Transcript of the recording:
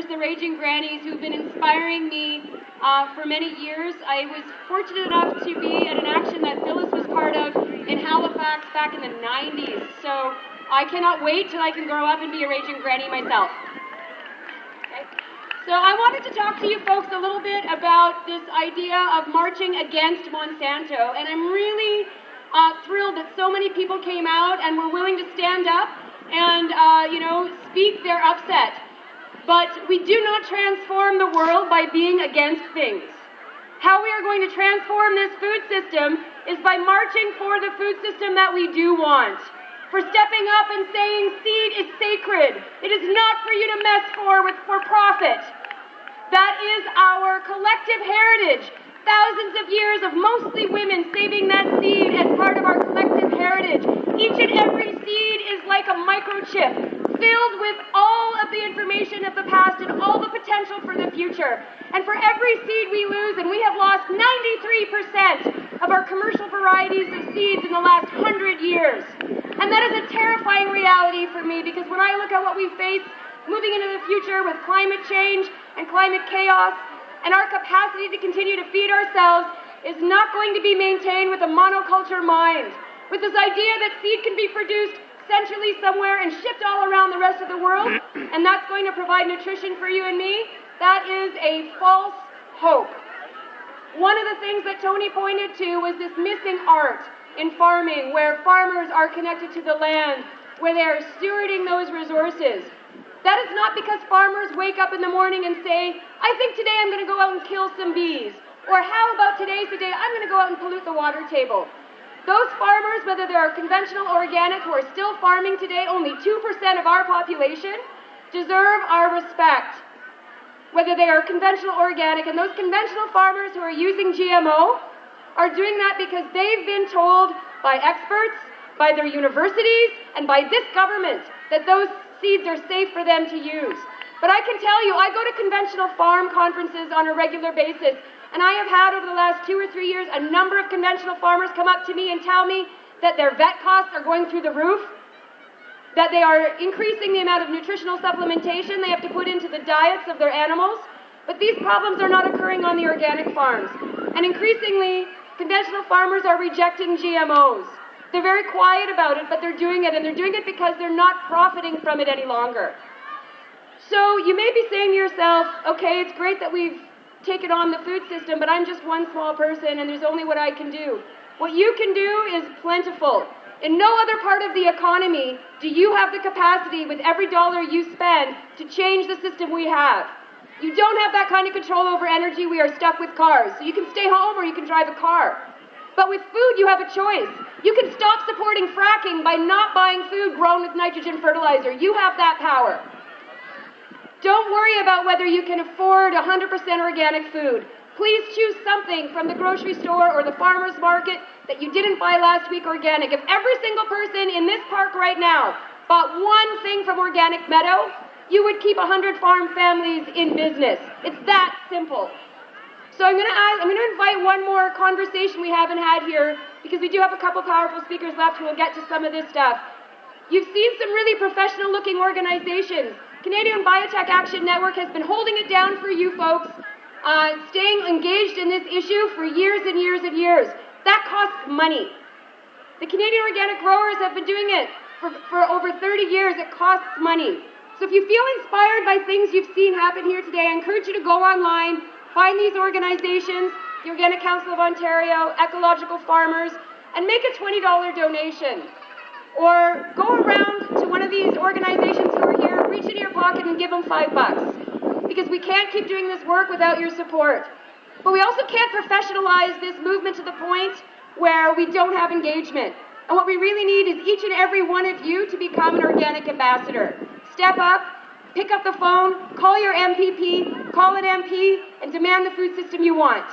members, the Raging Grannies, who've been inspiring me for many years. I was fortunate enough to be at an action that Phyllis was part of in Halifax back in the 90s. So I cannot wait till I can grow up and be a Raging Granny myself. Okay. So I wanted to talk to you folks a little bit about this idea of marching against Monsanto, and I'm really thrilled that so many people came out and were willing to stand up and, speak their upset. But we do not transform the world by being against things. How we are going to transform this food system is by marching for the food system that we do want. For stepping up and saying seed is sacred. It is not for you to mess for profit. That is our collective heritage. Thousands of years of mostly women saving that seed as part of our collective heritage. Each and every seed is like a microchip, filled with all of the information of the past and all the potential for the future. And for every seed we lose, and we have lost 93% of our commercial varieties of seeds in the last 100 years. And that is a terrifying reality for me, because when I look at what we face moving into the future with climate change and climate chaos, and our capacity to continue to feed ourselves is not going to be maintained with a monoculture mind, with this idea that seed can be produced centrally somewhere and shipped all around the rest of the world, and that's going to provide nutrition for you and me. That is a false hope. One of the things that Tony pointed to was this missing art in farming, where farmers are connected to the land, where they are stewarding those resources. That is not because farmers wake up in the morning and say, I think today I'm going to go out and kill some bees. Or how about today's the day I'm going to go out and pollute the water table. Those farmers, whether they're conventional or organic, who are still farming today, only 2% of our population, deserve our respect. Whether they are conventional or organic, and those conventional farmers who are using GMO are doing that because they've been told by experts, by their universities, and by this government that those seeds are safe for them to use. But I can tell you, I go to conventional farm conferences on a regular basis, and I have had over the last 2 or 3 years a number of conventional farmers come up to me and tell me that their vet costs are going through the roof, that they are increasing the amount of nutritional supplementation they have to put into the diets of their animals. But these problems are not occurring on the organic farms. And increasingly, conventional farmers are rejecting GMOs. They're very quiet about it, but they're doing it, and they're doing it because they're not profiting from it any longer. So you may be saying to yourself, okay, it's great that we've taken on the food system, but I'm just one small person and there's only what I can do. What you can do is plentiful. In no other part of the economy do you have the capacity with every dollar you spend to change the system we have. You don't have that kind of control over energy. We are stuck with cars. So you can stay home or you can drive a car. But with food, you have a choice. You can stop supporting fracking by not buying food grown with nitrogen fertilizer. You have that power. Don't worry about whether you can afford 100% organic food. Please choose something from the grocery store or the farmer's market that you didn't buy last week organic. If every single person in this park right now bought one thing from Organic Meadow, you would keep 100 farm families in business. It's that simple. So I'm going to invite one more conversation we haven't had here, because we do have a couple powerful speakers left who will get to some of this stuff. You've seen some really professional-looking organizations. Canadian Biotech Action Network has been holding it down for you folks, staying engaged in this issue for years and years and years. That costs money. The Canadian Organic Growers have been doing it for over 30 years. It costs money. So if you feel inspired by things you've seen happen here today, I encourage you to go online, find these organizations, the Organic Council of Ontario, Ecological Farmers, and make a $20 donation. Or go around to one of these organizations who are here, reach into your pocket and give them $5. Because we can't keep doing this work without your support. But we also can't professionalize this movement to the point where we don't have engagement. And what we really need is each and every one of you to become an organic ambassador. Step up, pick up the phone, call your MPP, call an MP, and demand the food system you want.